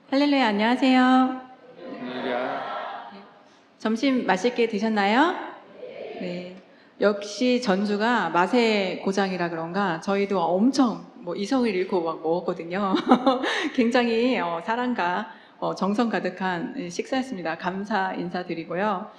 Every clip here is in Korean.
할렐루야, 안녕하세요. 할렐루야. 점심 맛있게 드셨나요? 네. 역시 전주가 맛의 고장이라 그런가 저희도 엄청 이성을 잃고 막 먹었거든요. 굉장히 사랑과 정성 가득한 식사였습니다. 감사 인사드리고요.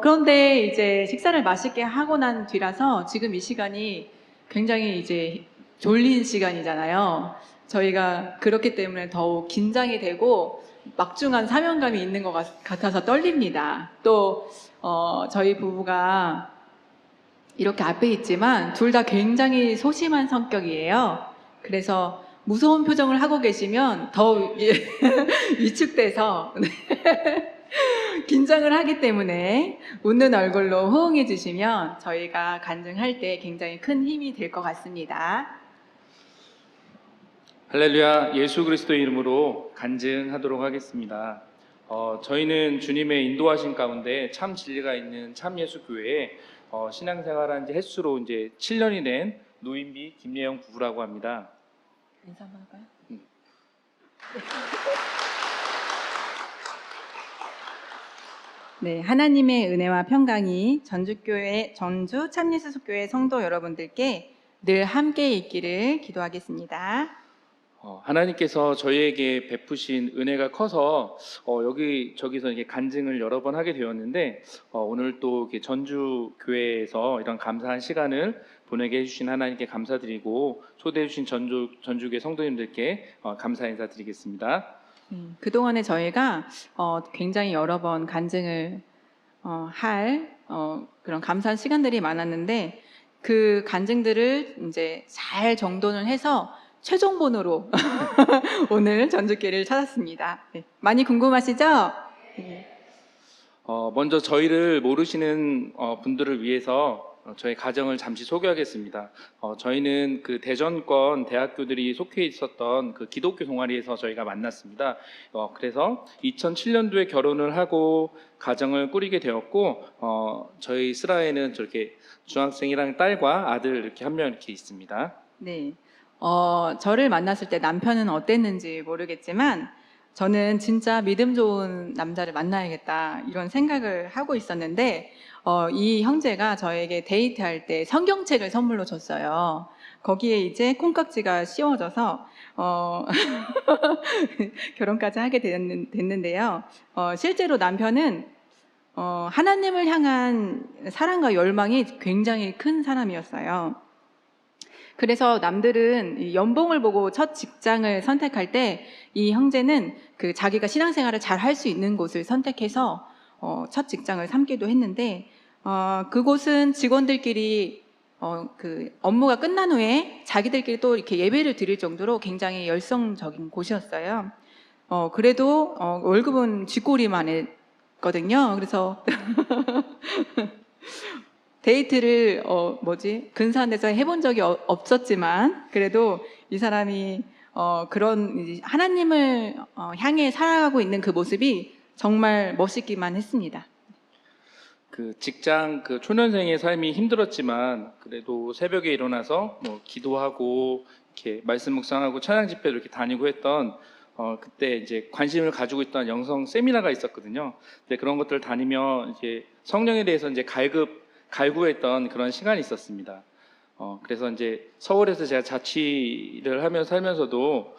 그런데 이제 식사를 맛있게 하고 난 뒤라서 지금 이 시간이 굉장히 이제 졸린 시간이잖아요. 저희가 그렇기 때문에 더욱 긴장이 되고 막중한 사명감이 있는 것 같아서 떨립니다. 또 저희 부부가 이렇게 앞에 있지만 둘 다 굉장히 소심한 성격이에요. 그래서 무서운 표정을 하고 계시면 더 위축돼서 긴장을 하기 때문에 웃는 얼굴로 호응해 주시면 저희가 간증할 때 굉장히 큰 힘이 될 것 같습니다. 할렐루야. 예수 그리스도의 이름으로 간증하도록 하겠습니다. 저희는 주님의 인도하신 가운데 참 진리가 있는 참예수 교회에 신앙생활한 지 횟수로 이제 7년이 된 노인비 김예영 부부라고 합니다. 인사 한번 할까요? 네, 하나님의 은혜와 평강이 전주 참예수교회 성도 여러분들께 늘 함께 있기를 기도하겠습니다. 하나님께서 저희에게 베푸신 은혜가 커서 여기저기서 이렇게 간증을 여러 번 하게 되었는데 오늘 또 이렇게 전주 교회에서 이런 감사한 시간을 보내게 해주신 하나님께 감사드리고 초대해 주신 전주교회 성도님들께 감사 인사드리겠습니다. 그동안에 저희가 굉장히 여러 번 간증을 할 그런 감사한 시간들이 많았는데 그 간증들을 이제 잘 정돈을 해서 최종본으로 오늘 전주교회를 찾았습니다. 네. 많이 궁금하시죠? 네. 먼저 저희를 모르시는 분들을 위해서 저희 가정을 잠시 소개하겠습니다. 저희는 그 대전권 대학교들이 속해 있었던 그 기독교 동아리에서 저희가 만났습니다. 그래서 2007년도에 결혼을 하고 가정을 꾸리게 되었고, 저희 슬하에는 저렇게 중학생이랑 딸과 아들 이렇게 한 명 이렇게 있습니다. 네. 저를 만났을 때 남편은 어땠는지 모르겠지만 저는 진짜 믿음 좋은 남자를 만나야겠다 이런 생각을 하고 있었는데 이 형제가 저에게 데이트할 때 성경책을 선물로 줬어요. 거기에 이제 콩깍지가 씌워져서 결혼까지 하게 됐는데요. 실제로 남편은 하나님을 향한 사랑과 열망이 굉장히 큰 사람이었어요. 그래서 남들은 연봉을 보고 첫 직장을 선택할 때 이 형제는 그 자기가 신앙생활을 잘 할 수 있는 곳을 선택해서 첫 직장을 삼기도 했는데 그곳은 직원들끼리 그 업무가 끝난 후에 자기들끼리 또 이렇게 예배를 드릴 정도로 굉장히 열성적인 곳이었어요. 그래도 월급은 쥐꼬리만 했거든요. 그래서 데이트를 근사한 데서 해본 적이 없었지만 그래도 이 사람이 그런 하나님을 향해 살아가고 있는 그 모습이 정말 멋있기만 했습니다. 그 직장 그 초년생의 삶이 힘들었지만 그래도 새벽에 일어나서 기도하고 이렇게 말씀 묵상하고 찬양 집회도 이렇게 다니고 했던 그때 이제 관심을 가지고 있던 영성 세미나가 있었거든요. 근데 그런 것들을 다니며 이제 성령에 대해서 이제 갈구했던 그런 시간이 있었습니다. 그래서 이제 서울에서 제가 자취를 하면서 살면서도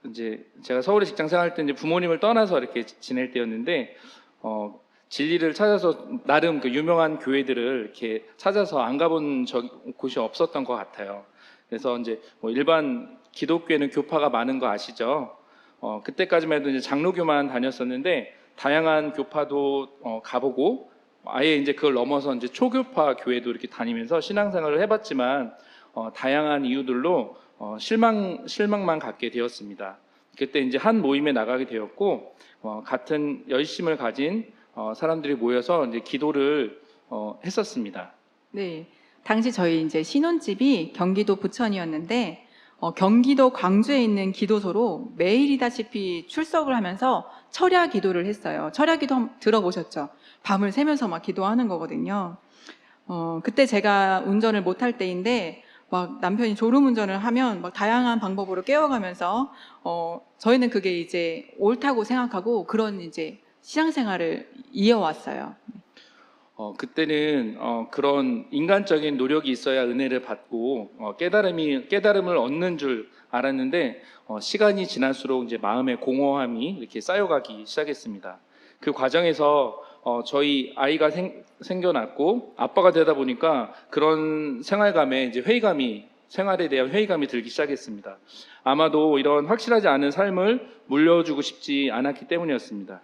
이제 제가 서울에 직장 생활할 때 이제 부모님을 떠나서 이렇게 지낼 때였는데 진리를 찾아서 나름 그 유명한 교회들을 이렇게 찾아서 안 가본 곳이 없었던 것 같아요. 그래서 이제 일반 기독교에는 교파가 많은 거 아시죠? 그때까지만 해도 이제 장로교만 다녔었는데 다양한 교파도 가보고 아예 이제 그걸 넘어서 이제 초교파 교회도 이렇게 다니면서 신앙생활을 해봤지만 다양한 이유들로 실망만 갖게 되었습니다. 그때 이제 한 모임에 나가게 되었고 같은 열심을 가진 사람들이 모여서 이제 기도를 했었습니다. 네, 당시 저희 이제 신혼집이 경기도 부천이었는데 경기도 광주에 있는 기도소로 매일이다시피 출석을 하면서 철야 기도를 했어요. 철야 기도 들어보셨죠? 밤을 새면서 막 기도하는 거거든요. 그때 제가 운전을 못할 때인데 막 남편이 졸음운전을 하면 막 다양한 방법으로 깨워가면서 저희는 그게 이제 옳다고 생각하고 그런 이제 신앙생활을 이어왔어요. 그때는 그런 인간적인 노력이 있어야 은혜를 받고 깨달음을 얻는 줄 알았는데 시간이 지날수록 이제 마음의 공허함이 이렇게 쌓여가기 시작했습니다. 그 과정에서 저희 아이가 생겨났고 아빠가 되다 보니까 그런 생활감에 이제 생활에 대한 회의감이 들기 시작했습니다. 아마도 이런 확실하지 않은 삶을 물려주고 싶지 않았기 때문이었습니다.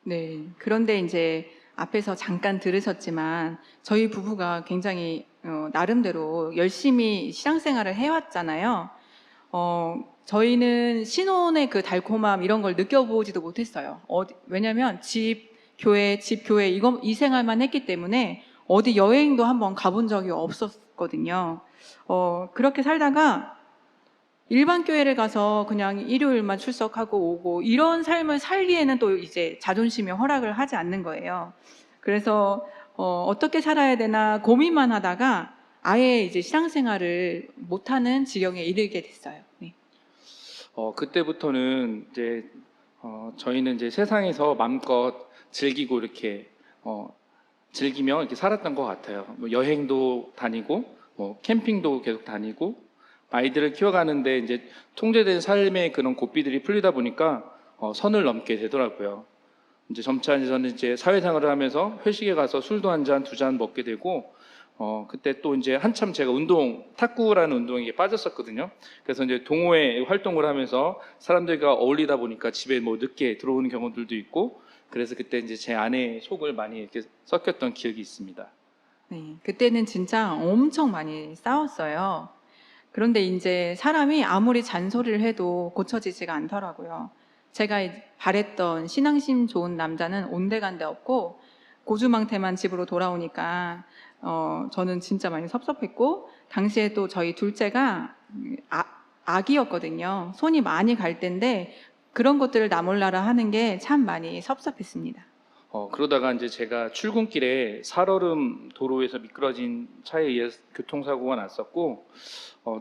네. 그런데 이제 앞에서 잠깐 들으셨지만 저희 부부가 굉장히 나름대로 열심히 신앙생활을 해왔잖아요. 저희는 신혼의 그 달콤함 이런 걸 느껴보지도 못했어요. 왜냐면 집 교회 이 생활만 했기 때문에 어디 여행도 한번 가본 적이 없었거든요. 그렇게 살다가 일반 교회를 가서 그냥 일요일만 출석하고 오고 이런 삶을 살기에는 또 이제 자존심이 허락을 하지 않는 거예요. 그래서 어떻게 살아야 되나 고민만 하다가 아예 이제 신앙생활을 못하는 지경에 이르게 됐어요. 네. 그때부터는 이제 저희는 이제 세상에서 마음껏 즐기고 이렇게 즐기며 이렇게 살았던 것 같아요. 뭐 여행도 다니고 뭐 캠핑도 계속 다니고 아이들을 키워가는데 이제 통제된 삶의 그런 고삐들이 풀리다 보니까 선을 넘게 되더라고요. 이제 점차 저는 이제 사회생활을 하면서 회식에 가서 술도 한 잔, 두 잔 먹게 되고 그때 또 이제 한참 제가 탁구라는 운동에 빠졌었거든요. 그래서 이제 동호회 활동을 하면서 사람들과 어울리다 보니까 집에 뭐 늦게 들어오는 경우들도 있고 그래서 그때 이제 제 아내의 속을 많이 이렇게 섞였던 기억이 있습니다. 네. 그때는 진짜 엄청 많이 싸웠어요. 그런데 이제 사람이 아무리 잔소리를 해도 고쳐지지가 않더라고요. 제가 바랬던 신앙심 좋은 남자는 온데간데 없고 고주망태만 집으로 돌아오니까 저는 진짜 많이 섭섭했고 당시에 또 저희 둘째가 아기였거든요. 손이 많이 갈 때인데 그런 것들을 나 몰라라 하는 게 참 많이 섭섭했습니다. 그러다가 이제 제가 출근길에 살얼음 도로에서 미끄러진 차에 의해서 교통사고가 났었고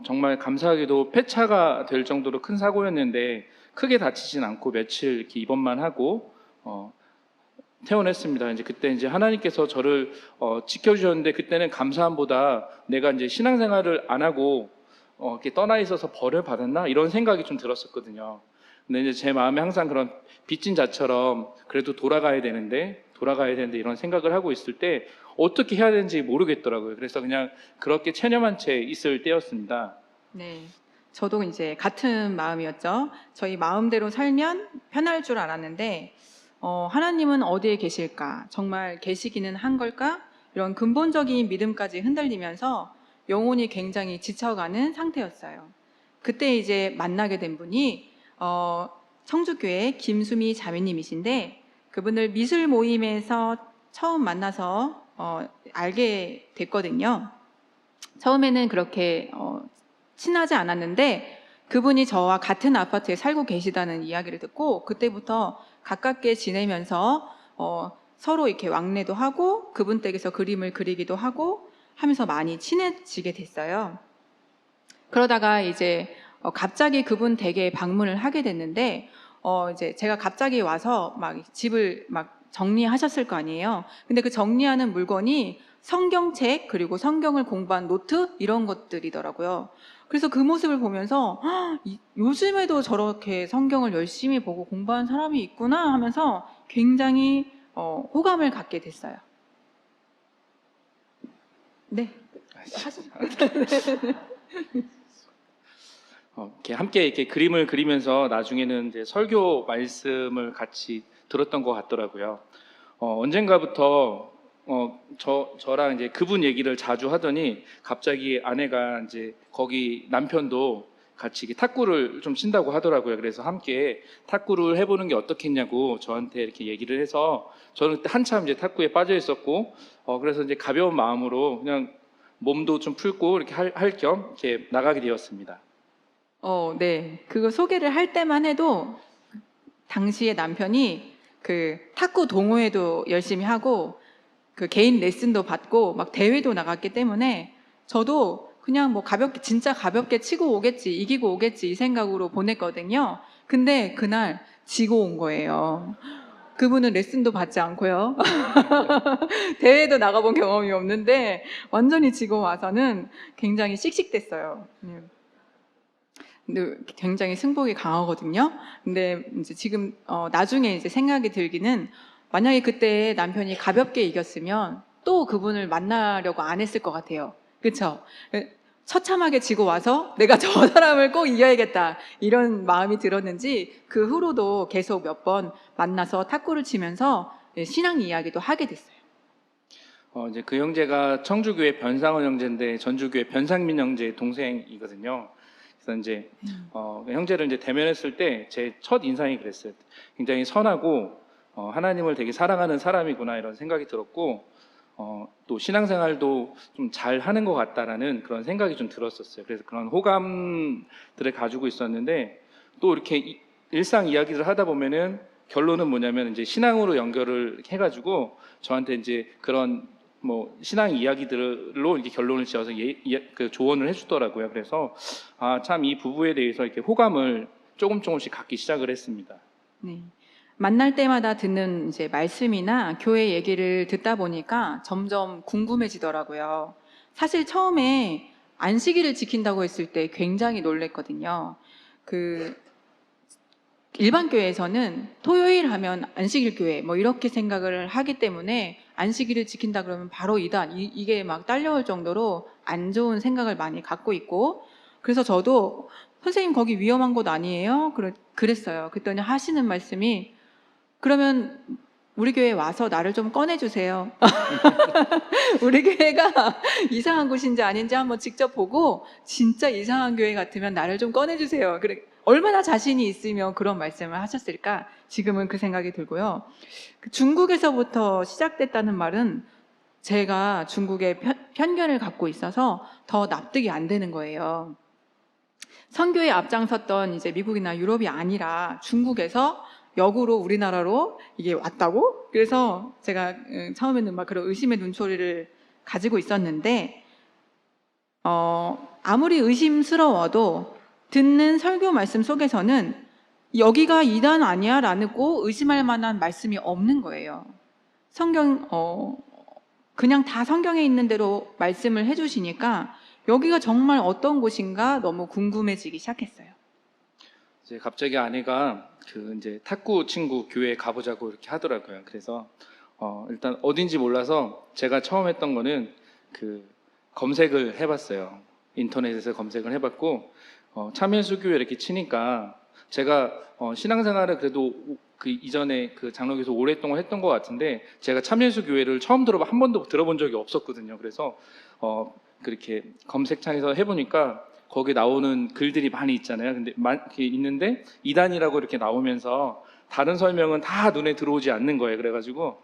정말 감사하게도 폐차가 될 정도로 큰 사고였는데 크게 다치진 않고 며칠 이렇게 입원만 하고 퇴원했습니다. 이제 그때 이제 하나님께서 저를 지켜주셨는데 그때는 감사함보다 내가 이제 신앙생활을 안 하고 이렇게 떠나 있어서 벌을 받았나 이런 생각이 좀 들었었거든요. 근데 이제 제 마음에 항상 그런 빚진 자처럼 그래도 돌아가야 되는데 이런 생각을 하고 있을 때 어떻게 해야 되는지 모르겠더라고요. 그래서 그냥 그렇게 체념한 채 있을 때였습니다. 네. 저도 이제 같은 마음이었죠. 저희 마음대로 살면 편할 줄 알았는데, 하나님은 어디에 계실까? 정말 계시기는 한 걸까? 이런 근본적인 믿음까지 흔들리면서 영혼이 굉장히 지쳐가는 상태였어요. 그때 이제 만나게 된 분이, 청주교회 김수미 자매님이신데, 그분을 미술 모임에서 처음 만나서, 알게 됐거든요. 처음에는 그렇게, 친하지 않았는데 그분이 저와 같은 아파트에 살고 계시다는 이야기를 듣고 그때부터 가깝게 지내면서 서로 이렇게 왕래도 하고 그분 댁에서 그림을 그리기도 하고 하면서 많이 친해지게 됐어요. 그러다가 이제 갑자기 그분 댁에 방문을 하게 됐는데 이제 제가 갑자기 와서 막 집을 막 정리하셨을 거 아니에요. 근데 그 정리하는 물건이 성경책 그리고 성경을 공부한 노트 이런 것들이더라고요. 그래서 그 모습을 보면서 요즘에도 저렇게 성경을 열심히 보고 공부하는 사람이 있구나 하면서 굉장히 호감을 갖게 됐어요. 네. 이렇게 함께 이렇게 그림을 그리면서 나중에는 이제 설교 말씀을 같이 들었던 것 같더라고요. 언젠가부터 저랑 이제 그분 얘기를 자주 하더니 갑자기 아내가 이제 거기 남편도 같이 이렇게 탁구를 좀 친다고 하더라고요. 그래서 함께 탁구를 해보는 게 어떻겠냐고 저한테 이렇게 얘기를 해서 저는 그때 한참 이제 탁구에 빠져 있었고 그래서 이제 가벼운 마음으로 그냥 몸도 좀 풀고 이렇게 할 겸 이렇게 나가게 되었습니다. 네. 그거 소개를 할 때만 해도 당시에 남편이 그 탁구 동호회도 열심히 하고 그 개인 레슨도 받고 막 대회도 나갔기 때문에 저도 그냥 뭐 가볍게, 진짜 가볍게 치고 오겠지, 이기고 오겠지 이 생각으로 보냈거든요. 근데 그날 지고 온 거예요. 그분은 레슨도 받지 않고요. 대회도 나가본 경험이 없는데 완전히 지고 와서는 굉장히 씩씩댔어요. 근데 굉장히 승복이 강하거든요. 근데 이제 지금 나중에 이제 생각이 들기는, 만약에 그때 남편이 가볍게 이겼으면 또 그분을 만나려고 안 했을 것 같아요. 그렇죠? 처참하게 지고 와서 내가 저 사람을 꼭 이겨야겠다 이런 마음이 들었는지 그 후로도 계속 몇 번 만나서 탁구를 치면서 신앙 이야기도 하게 됐어요. 이제 그 형제가 청주교회 변상원 형제인데 전주교회 변상민 형제 동생이거든요. 그래서 이제 형제를 이제 대면했을 때 제 첫 인상이 그랬어요. 굉장히 선하고 하나님을 되게 사랑하는 사람이구나 이런 생각이 들었고, 또 신앙생활도 좀 잘하는 것 같다라는 그런 생각이 좀 들었었어요. 그래서 그런 호감들을 가지고 있었는데, 또 이렇게 일상 이야기를 하다 보면은 결론은 뭐냐면 이제 신앙으로 연결을 해가지고 저한테 이제 그런 뭐 신앙 이야기들로 이렇게 결론을 지어서 그 조언을 해주더라고요. 그래서 참 이 부부에 대해서 이렇게 호감을 조금씩 갖기 시작을 했습니다. 네. 만날 때마다 듣는 이제 말씀이나 교회 얘기를 듣다 보니까 점점 궁금해지더라고요. 사실 처음에 안식일을 지킨다고 했을 때 굉장히 놀랬거든요. 그 일반 교회에서는 토요일 하면 안식일 교회 뭐 이렇게 생각을 하기 때문에 안식일을 지킨다 그러면 바로 이단, 이게 막 딸려올 정도로 안 좋은 생각을 많이 갖고 있고, 그래서 저도 선생님 거기 위험한 곳 아니에요? 그랬어요. 그랬더니 하시는 말씀이, 그러면 우리 교회 와서 나를 좀 꺼내주세요. 우리 교회가 이상한 곳인지 아닌지 한번 직접 보고 진짜 이상한 교회 같으면 나를 좀 꺼내주세요. 그래, 얼마나 자신이 있으면 그런 말씀을 하셨을까? 지금은 그 생각이 들고요. 중국에서부터 시작됐다는 말은 제가 중국에 편견을 갖고 있어서 더 납득이 안 되는 거예요. 선교에 앞장섰던 이제 미국이나 유럽이 아니라 중국에서 역으로 우리나라로 이게 왔다고? 그래서 제가 처음에는 막 그런 의심의 눈초리를 가지고 있었는데, 아무리 의심스러워도 듣는 설교 말씀 속에서는 여기가 이단 아니야? 라고 의심할 만한 말씀이 없는 거예요. 그냥 다 성경에 있는 대로 말씀을 해주시니까 여기가 정말 어떤 곳인가 너무 궁금해지기 시작했어요. 이제 갑자기 아내가 그 이제 탁구 친구 교회에 가보자고 이렇게 하더라고요. 그래서 일단 어딘지 몰라서 제가 처음 했던 거는 그 검색을 해봤어요. 인터넷에서 검색을 해봤고, 참예수교회 이렇게 치니까 제가 신앙생활을 그래도 그 이전에 그 장로교에서 오랫동안 했던 것 같은데, 제가 참예수교회를 처음 한 번도 들어본 적이 없었거든요. 그래서 그렇게 검색창에서 해보니까 거기 나오는 글들이 많이 있잖아요. 근데 있는데 이단이라고 이렇게 나오면서 다른 설명은 다 눈에 들어오지 않는 거예요. 그래가지고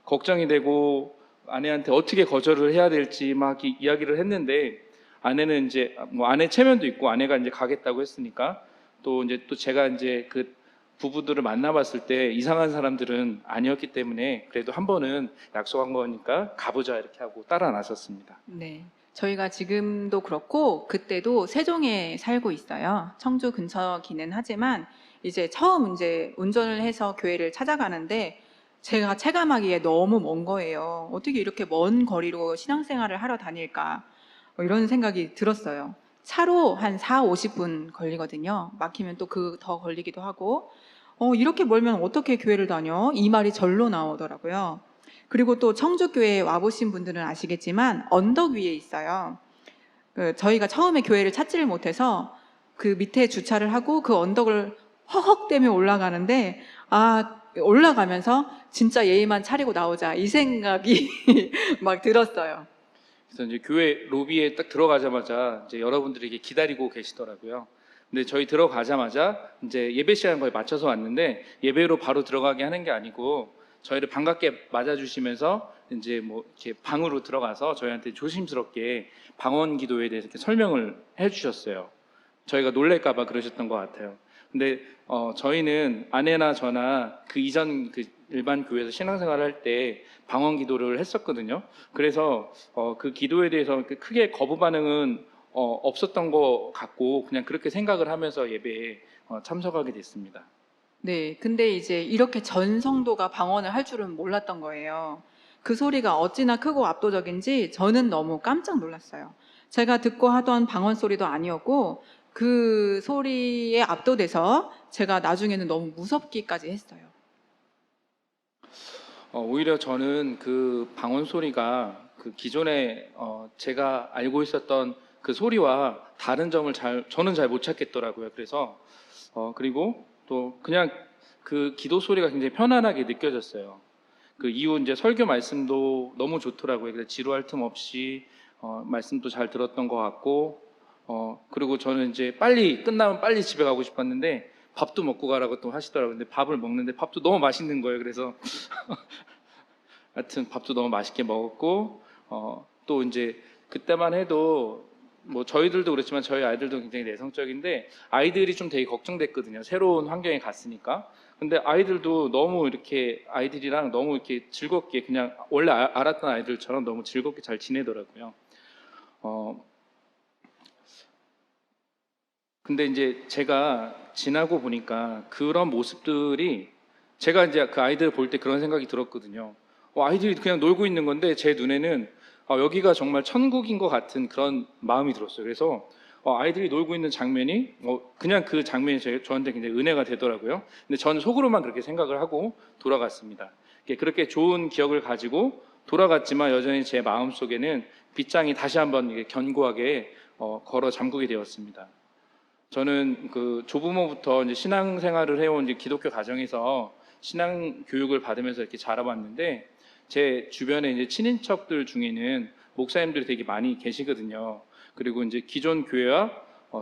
걱정이 되고 아내한테 어떻게 거절을 해야 될지 막 이야기를 했는데, 아내는 이제 뭐 아내 체면도 있고 아내가 이제 가겠다고 했으니까, 또 이제 또 제가 이제 그 부부들을 만나봤을 때 이상한 사람들은 아니었기 때문에 그래도 한 번은 약속한 거니까 가보자 이렇게 하고 따라 나섰습니다. 네. 저희가 지금도 그렇고 그때도 세종에 살고 있어요. 청주 근처기는 하지만 이제 처음 이제 운전을 해서 교회를 찾아가는데 제가 체감하기에 너무 먼 거예요. 어떻게 이렇게 먼 거리로 신앙생활을 하러 다닐까? 이런 생각이 들었어요. 차로 한 4, 50분 걸리거든요. 막히면 또 더 걸리기도 하고. 이렇게 멀면 어떻게 교회를 다녀? 이 말이 절로 나오더라고요. 그리고 또 청주교회에 와보신 분들은 아시겠지만 언덕 위에 있어요. 저희가 처음에 교회를 찾지를 못해서 그 밑에 주차를 하고 그 언덕을 허헉대며 올라가는데, 올라가면서 진짜 예의만 차리고 나오자 이 생각이 막 들었어요. 그래서 이제 교회 로비에 딱 들어가자마자 이제 여러분들이 이렇게 기다리고 계시더라고요. 근데 저희 들어가자마자 이제 예배 시간 거의 맞춰서 왔는데 예배로 바로 들어가게 하는 게 아니고 저희를 반갑게 맞아주시면서 이제 뭐 이렇게 방으로 들어가서 저희한테 조심스럽게 방언 기도에 대해서 이렇게 설명을 해주셨어요. 저희가 놀랄까봐 그러셨던 것 같아요. 근데 저희는 아내나 저나 그 이전 그 일반 교회에서 신앙생활을 할 때 방언 기도를 했었거든요. 그래서 그 기도에 대해서 크게 거부 반응은 없었던 것 같고 그냥 그렇게 생각을 하면서 예배에 참석하게 됐습니다. 네, 근데 이제 이렇게 전 성도가 방언을 할 줄은 몰랐던 거예요. 그 소리가 어찌나 크고 압도적인지 저는 너무 깜짝 놀랐어요. 제가 듣고 하던 방언 소리도 아니었고 그 소리에 압도돼서 제가 나중에는 너무 무섭기까지 했어요. 오히려 저는 그 방언 소리가 그 기존에 제가 알고 있었던 그 소리와 다른 점을 저는 잘 못 찾겠더라고요. 그래서 그리고 또 그냥 그 기도 소리가 굉장히 편안하게 느껴졌어요. 그 이후 이제 설교 말씀도 너무 좋더라고요. 그래서 지루할 틈 없이 말씀도 잘 들었던 것 같고 그리고 저는 이제 빨리 끝나면 빨리 집에 가고 싶었는데 밥도 먹고 가라고 또 하시더라고요. 근데 밥을 먹는데 밥도 너무 맛있는 거예요. 그래서 하여튼 밥도 너무 맛있게 먹었고 또 이제 그때만 해도 뭐 저희들도 그렇지만 저희 아이들도 굉장히 내성적인데 아이들이 좀 되게 걱정됐거든요. 새로운 환경에 갔으니까. 근데 아이들도 너무 이렇게 아이들이랑 너무 이렇게 즐겁게 그냥 원래 알았던 아이들처럼 너무 즐겁게 잘 지내더라고요. 근데 이제 제가 지나고 보니까 그런 모습들이 제가 이제 그 아이들을 볼 때 그런 생각이 들었거든요. 아이들이 그냥 놀고 있는 건데 제 눈에는 여기가 정말 천국인 것 같은 그런 마음이 들었어요. 그래서 아이들이 놀고 있는 장면이 그냥 그 장면이 저한테 굉장히 은혜가 되더라고요. 근데 저는 속으로만 그렇게 생각을 하고 돌아갔습니다. 그렇게 좋은 기억을 가지고 돌아갔지만 여전히 제 마음 속에는 빗장이 다시 한번 이게 견고하게 걸어 잠그게 되었습니다. 저는 그 조부모부터 이제 신앙생활을 해온 이제 기독교 가정에서 신앙 교육을 받으면서 이렇게 자라봤는데 제 주변에 이제 친인척들 중에는 목사님들이 되게 많이 계시거든요. 그리고 이제 기존 교회와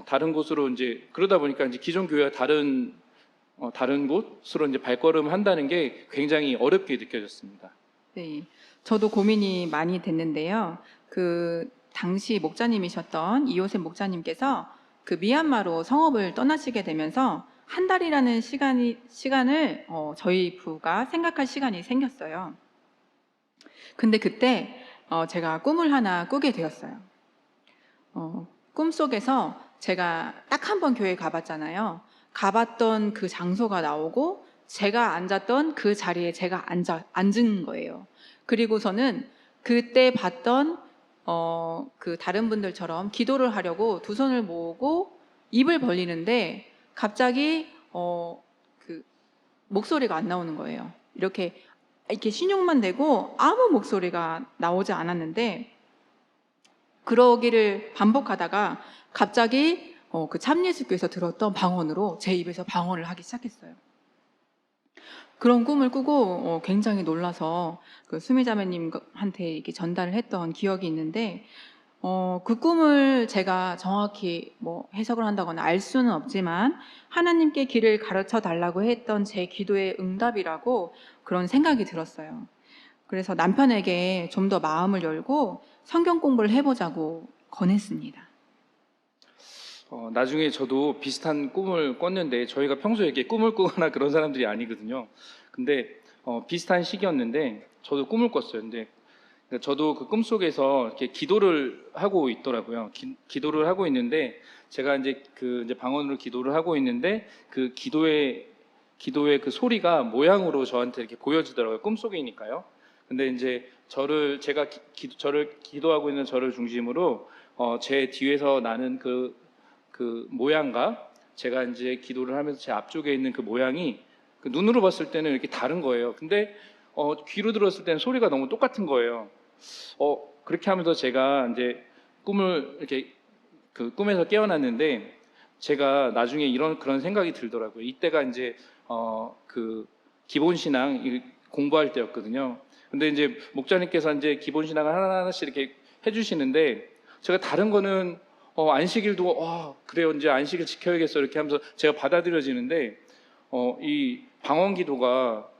다른 곳으로 이제 그러다 보니까 이제 기존 교회와 다른 곳으로 이제 발걸음 한다는 게 굉장히 어렵게 느껴졌습니다. 네, 저도 고민이 많이 됐는데요. 그 당시 목자님이셨던 이호셉 목자님께서 그 미얀마로 성업을 떠나시게 되면서 한 달이라는 시간을 저희 부가 생각할 시간이 생겼어요. 근데 그때 제가 꿈을 하나 꾸게 되었어요. 꿈속에서 제가 딱 한 번 교회 가봤잖아요. 가봤던 그 장소가 나오고 제가 앉았던 그 자리에 제가 앉은 거예요. 그리고서는 그때 봤던 그 다른 분들처럼 기도를 하려고 두 손을 모으고 입을 벌리는데 갑자기 그 목소리가 안 나오는 거예요. 이렇게 신용만 되고 아무 목소리가 나오지 않았는데 그러기를 반복하다가 갑자기 그 참예수교에서 들었던 방언으로 제 입에서 방언을 하기 시작했어요. 그런 꿈을 꾸고 굉장히 놀라서 그 수미자매님한테 이렇게 전달을 했던 기억이 있는데 그 꿈을 제가 정확히 뭐 해석을 한다거나 알 수는 없지만 하나님께 길을 가르쳐 달라고 했던 제 기도의 응답이라고 그런 생각이 들었어요. 그래서 남편에게 좀 더 마음을 열고 성경 공부를 해보자고 권했습니다. 나중에 저도 비슷한 꿈을 꿨는데 저희가 평소에 이렇게 꿈을 꾸거나 그런 사람들이 아니거든요. 근데 비슷한 시기였는데 저도 꿈을 꿨어요. 근데 저도 그 꿈속에서 이렇게 기도를 하고 있더라고요. 기도를 하고 있는데 제가 이제 이제 방언으로 기도를 하고 있는데 그 기도의 그 소리가 모양으로 저한테 이렇게 보여지더라고요. 꿈속이니까요. 근데 이제 제가 저를 기도하고 있는 저를 중심으로 제 뒤에서 나는 그 모양과 제가 이제 기도를 하면서 제 앞쪽에 있는 그 모양이 그 눈으로 봤을 때는 이렇게 다른 거예요. 근데 귀로 들었을 때는 소리가 너무 똑같은 거예요. 그렇게 하면서 제가 이제 꿈을 이렇게 그 꿈에서 깨어났는데 제가 나중에 그런 생각이 들더라고요. 이때가 이제 그 기본 신앙 공부할 때였거든요. 근데 이제 목자님께서 이제 기본 신앙을 하나하나씩 이렇게 해주시는데 제가 다른 거는 안식일도 그래요, 이제 안식일 지켜야겠어 이렇게 하면서 제가 받아들여지는데 이 방언 기도가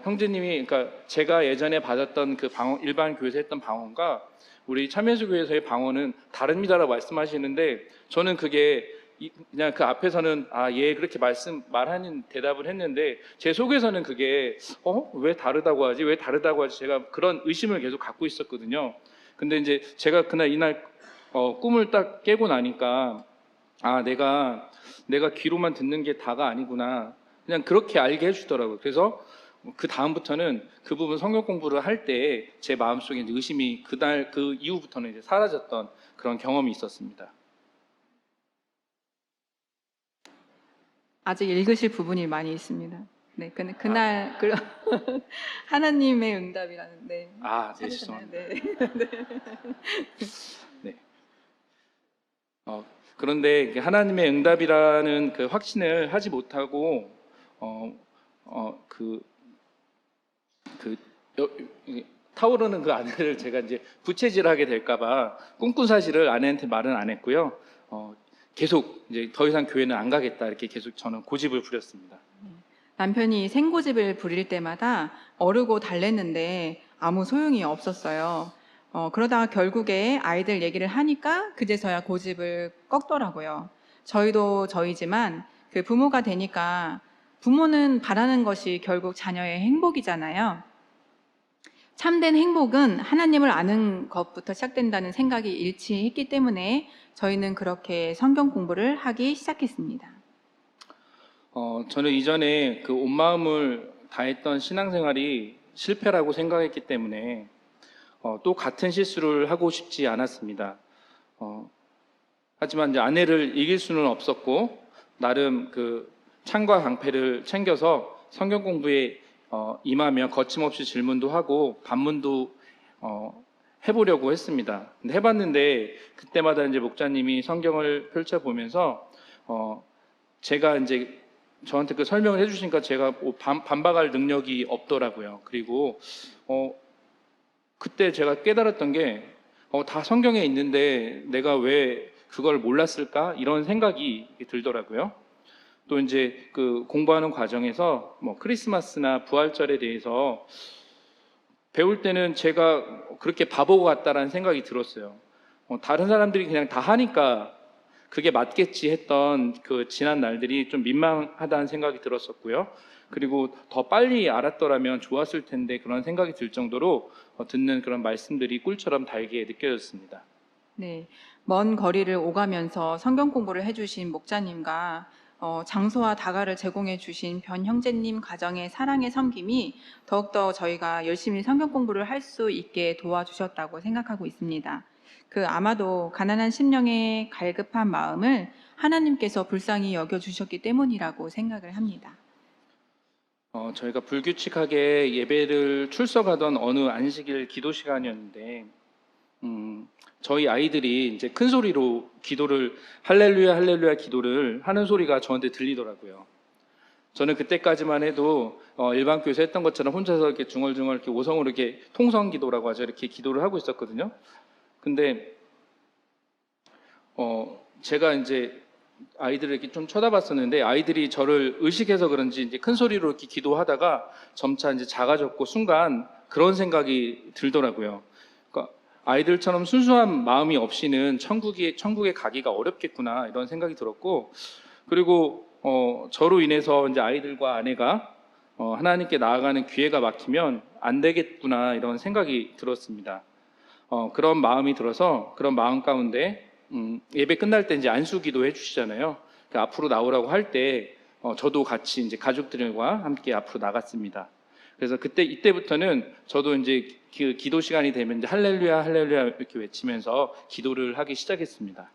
형제님이 그러니까 제가 예전에 받았던 그 방언 일반 교회에서 했던 방언과 우리 참예수 교회에서의 방언은 다릅니다라고 말씀하시는데 저는 그게 그냥 그 앞에서는 예 그렇게 말하는 대답을 했는데 제 속에서는 그게 왜 다르다고 하지 제가 그런 의심을 계속 갖고 있었거든요. 근데 이제 제가 이날 꿈을 딱 깨고 나니까 아, 내가 귀로만 듣는 게 다가 아니구나. 그냥 그렇게 알게 해주더라고요. 그래서 그 다음부터는 그 부분 성경 공부를 할 때 제 마음속에 이제 의심이 그 이후부터는 이제 사라졌던 그런 경험이 있었습니다. 아직 읽으실 부분이 많이 있습니다. 네, 근데 그날 하나님의 응답이라는 네. 아, 네, 찾으셨나요? 죄송합니다. 네. 네. 그런데 이게 하나님의 응답이라는 그 확신을 하지 못하고 그 여- 이- 타오르는 그 아내를 제가 이제 부채질하게 될까봐 꿈꾼 사실을 아내한테 말은 안 했고요. 계속 이제 더 이상 교회는 안 가겠다 이렇게 계속 저는 고집을 부렸습니다. 남편이 생고집을 부릴 때마다 어르고 달랬는데 아무 소용이 없었어요. 그러다가 결국에 아이들 얘기를 하니까 그제서야 고집을 꺾더라고요. 저희도 저희지만 그 부모가 되니까 부모는 바라는 것이 결국 자녀의 행복이잖아요. 참된 행복은 하나님을 아는 것부터 시작된다는 생각이 일치했기 때문에 저희는 그렇게 성경 공부를 하기 시작했습니다. 저는 이전에 그 온 마음을 다했던 신앙생활이 실패라고 생각했기 때문에 또 같은 실수를 하고 싶지 않았습니다. 하지만 이제 아내를 이길 수는 없었고 나름 그 창과 강패를 챙겨서 성경 공부에 임하며 거침없이 질문도 하고 반문도 해보려고 했습니다. 근데 해봤는데 그때마다 이제 목자님이 성경을 펼쳐보면서 제가 이제 저한테 그 설명을 해주시니까 제가 뭐 반박할 능력이 없더라고요. 그리고 그때 제가 깨달았던 게 다 성경에 있는데 내가 왜 그걸 몰랐을까? 이런 생각이 들더라고요. 또 이제 그 공부하는 과정에서 뭐 크리스마스나 부활절에 대해서 배울 때는 제가 그렇게 바보 같다라는 생각이 들었어요. 다른 사람들이 그냥 다 하니까 그게 맞겠지 했던 그 지난 날들이 좀 민망하다는 생각이 들었었고요. 그리고 더 빨리 알았더라면 좋았을 텐데 그런 생각이 들 정도로 듣는 그런 말씀들이 꿀처럼 달게 느껴졌습니다. 네, 먼 거리를 오가면서 성경 공부를 해주신 목자님과 장소와 다가를 제공해 주신 변 형제님 가정의 사랑의 섬김이 더욱더 저희가 열심히 성경 공부를 할 수 있게 도와주셨다고 생각하고 있습니다. 아마도 가난한 심령의 갈급한 마음을 하나님께서 불쌍히 여겨주셨기 때문이라고 생각을 합니다. 저희가 불규칙하게 예배를 출석하던 어느 안식일 기도 시간이었는데 저희 아이들이 이제 큰 소리로 기도를 할렐루야 할렐루야 기도를 하는 소리가 저한테 들리더라고요. 저는 그때까지만 해도 일반 교회에서 했던 것처럼 혼자서 이렇게 중얼중얼 이렇게 오성으로 이렇게 통성 기도라고 하죠. 이렇게 기도를 하고 있었거든요. 근데 제가 이제 아이들을 이렇게 좀 쳐다봤었는데 아이들이 저를 의식해서 그런지 이제 큰 소리로 이렇게 기도하다가 점차 이제 작아졌고 순간 그런 생각이 들더라고요. 그러니까 아이들처럼 순수한 마음이 없이는 천국에 가기가 어렵겠구나 이런 생각이 들었고 그리고 저로 인해서 이제 아이들과 아내가 하나님께 나아가는 기회가 막히면 안 되겠구나 이런 생각이 들었습니다. 그런 마음이 들어서 그런 마음 가운데 예배 끝날 때 이제 안수기도 해주시잖아요. 그러니까 앞으로 나오라고 할 때 저도 같이 이제 가족들과 함께 앞으로 나갔습니다. 그래서 이때부터는 저도 이제 그 기도 시간이 되면 이제 할렐루야 할렐루야 이렇게 외치면서 기도를 하기 시작했습니다.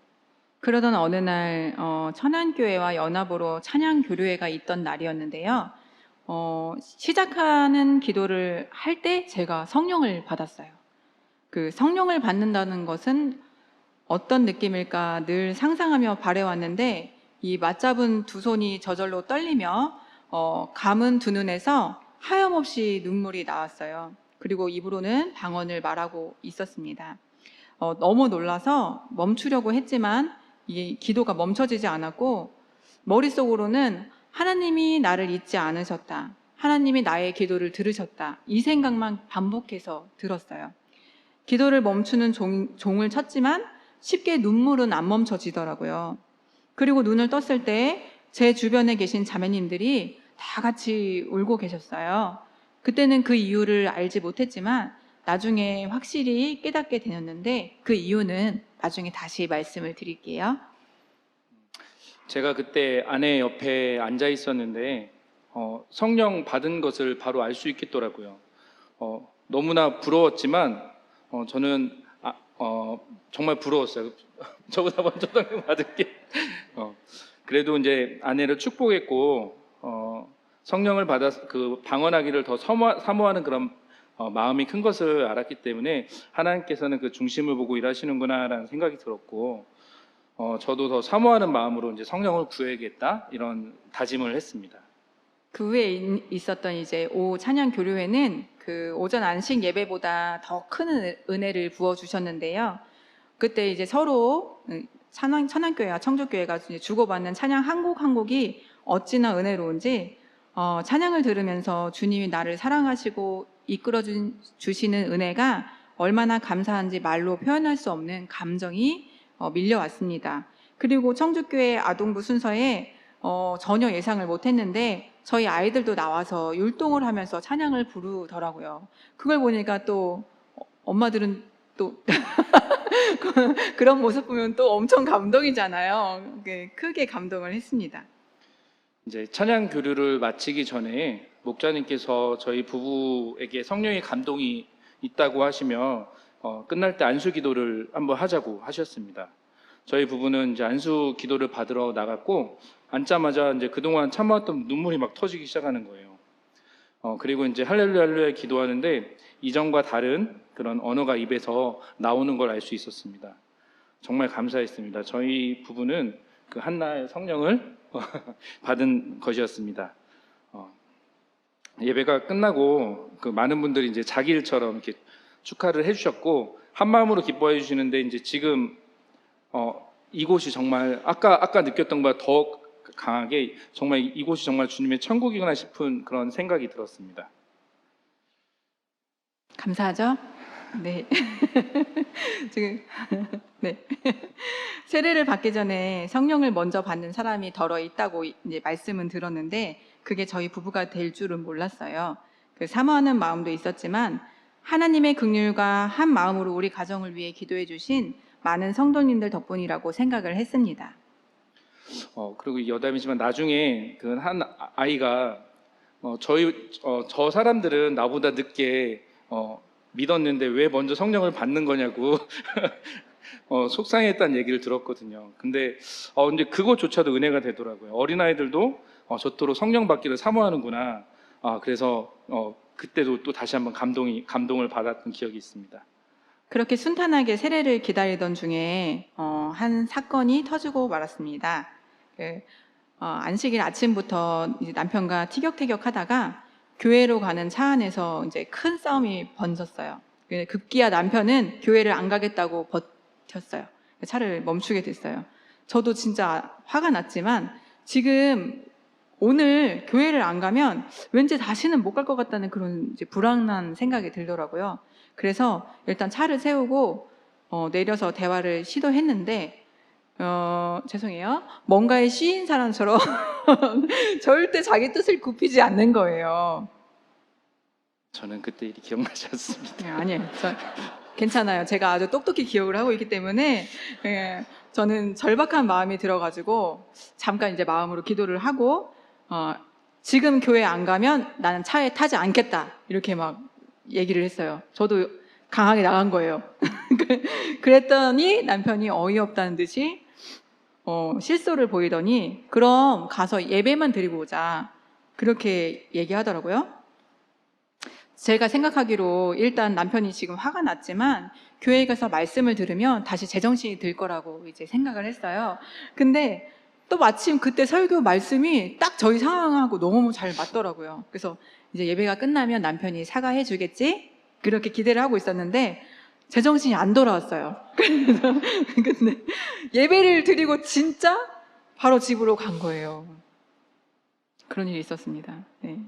그러던 어느 날 천안교회와 연합으로 찬양 교류회가 있던 날이었는데요. 시작하는 기도를 할 때 제가 성령을 받았어요. 그 성령을 받는다는 것은 어떤 느낌일까 늘 상상하며 바래왔는데 이 맞잡은 두 손이 저절로 떨리며 감은 두 눈에서 하염없이 눈물이 나왔어요. 그리고 입으로는 방언을 말하고 있었습니다. 너무 놀라서 멈추려고 했지만 이 기도가 멈춰지지 않았고 머릿속으로는 하나님이 나를 잊지 않으셨다. 하나님이 나의 기도를 들으셨다. 이 생각만 반복해서 들었어요. 기도를 멈추는 종을 쳤지만 쉽게 눈물은 안 멈춰지더라고요. 그리고 눈을 떴을 때 제 주변에 계신 자매님들이 다 같이 울고 계셨어요. 그때는 그 이유를 알지 못했지만 나중에 확실히 깨닫게 되었는데 그 이유는 나중에 다시 말씀을 드릴게요. 제가 그때 아내 옆에 앉아 있었는데 성령 받은 것을 바로 알 수 있겠더라고요. 너무나 부러웠지만 저는 정말 부러웠어요. 저보다 먼저 성령 받은 게. 그래도 이제 아내를 축복했고 성령을 받아서 그 방언하기를 더 사모하는 그런 마음이 큰 것을 알았기 때문에 하나님께서는 그 중심을 보고 일하시는구나라는 생각이 들었고 저도 더 사모하는 마음으로 이제 성령을 구해야겠다 이런 다짐을 했습니다. 그 후에 있었던 이제 오후 찬양 교류회는 그 오전 안식 예배보다 더 큰 은혜를 부어 주셨는데요. 그때 이제 서로 찬양교회와 청주교회가 이제 주고받는 찬양 한 곡 한 곡이 어찌나 은혜로운지 찬양을 들으면서 주님이 나를 사랑하시고 이끌어 주시는 은혜가 얼마나 감사한지 말로 표현할 수 없는 감정이 밀려왔습니다. 그리고 청주교회 아동부 순서에 전혀 예상을 못했는데 저희 아이들도 나와서 율동을 하면서 찬양을 부르더라고요. 그걸 보니까 또 엄마들은 또 그런 모습 보면 또 엄청 감동이잖아요. 크게 감동을 했습니다. 이제 찬양 교류를 마치기 전에 목자님께서 저희 부부에게 성령의 감동이 있다고 하시며 끝날 때 안수 기도를 한번 하자고 하셨습니다. 저희 부부는 이제 안수 기도를 받으러 나갔고 앉자마자 이제 그동안 참아왔던 눈물이 막 터지기 시작하는 거예요. 그리고 이제 할렐루야 할렐루야 기도하는데 이전과 다른 그런 언어가 입에서 나오는 걸 알 수 있었습니다. 정말 감사했습니다. 저희 부부는 그 한날 성령을 받은 것이었습니다. 예배가 끝나고 그 많은 분들이 이제 자기 일처럼 이렇게 축하를 해주셨고 한 마음으로 기뻐해 주시는데 이제 지금 이곳이 정말 아까 느꼈던 것보다 더 강하게 정말 이곳이 정말 주님의 천국이구나 싶은 그런 생각이 들었습니다. 감사하죠? 네. 지금 네. 세례를 받기 전에 성령을 먼저 받는 사람이 더러 있다고 이제 말씀은 들었는데 그게 저희 부부가 될 줄은 몰랐어요. 그 사모하는 마음도 있었지만 하나님의 긍휼과 한 마음으로 우리 가정을 위해 기도해 주신 많은 성도님들 덕분이라고 생각을 했습니다. 그리고 여담이지만 나중에 그 한 아이가 저 사람들은 나보다 늦게 믿었는데 왜 먼저 성령을 받는 거냐고 속상했다는 얘기를 들었거든요. 근데 그것조차도 은혜가 되더라고요. 어린아이들도 저토록 성령 받기를 사모하는구나. 그래서 그때도 또 다시 한번 감동을 받았던 기억이 있습니다. 그렇게 순탄하게 세례를 기다리던 중에 한 사건이 터지고 말았습니다. 안식일 아침부터 이제 남편과 티격태격하다가 교회로 가는 차 안에서 이제 큰 싸움이 번졌어요. 급기야 남편은 교회를 안 가겠다고 버텼어요. 차를 멈추게 됐어요. 저도 진짜 화가 났지만 지금 오늘 교회를 안 가면 왠지 다시는 못 갈 것 같다는 그런 이제 불안한 생각이 들더라고요. 그래서 일단 차를 세우고 내려서 대화를 시도했는데 죄송해요. 뭔가에 씌인 사람처럼 절대 자기 뜻을 굽히지 않는 거예요. 저는 그때 일이 기억나지 않습니다. 네, 아니에요. 괜찮아요. 제가 아주 똑똑히 기억을 하고 있기 때문에 저는 절박한 마음이 들어가지고 잠깐 이제 마음으로 기도를 하고 지금 교회 안 가면 나는 차에 타지 않겠다 이렇게 막 얘기를 했어요. 저도 강하게 나간 거예요. 그랬더니 남편이 어이없다는 듯이 실소를 보이더니 그럼 가서 예배만 드리고 오자 그렇게 얘기하더라고요. 제가 생각하기로 일단 남편이 지금 화가 났지만 교회에 가서 말씀을 들으면 다시 제정신이 들 거라고 이제 생각을 했어요. 근데 또 마침 그때 설교 말씀이 딱 저희 상황하고 너무 잘 맞더라고요. 그래서 이제 예배가 끝나면 남편이 사과해 주겠지? 그렇게 기대를 하고 있었는데 제정신이 안 돌아왔어요. 근데 예배를 드리고 진짜 바로 집으로 간 거예요. 그런 일이 있었습니다. 네.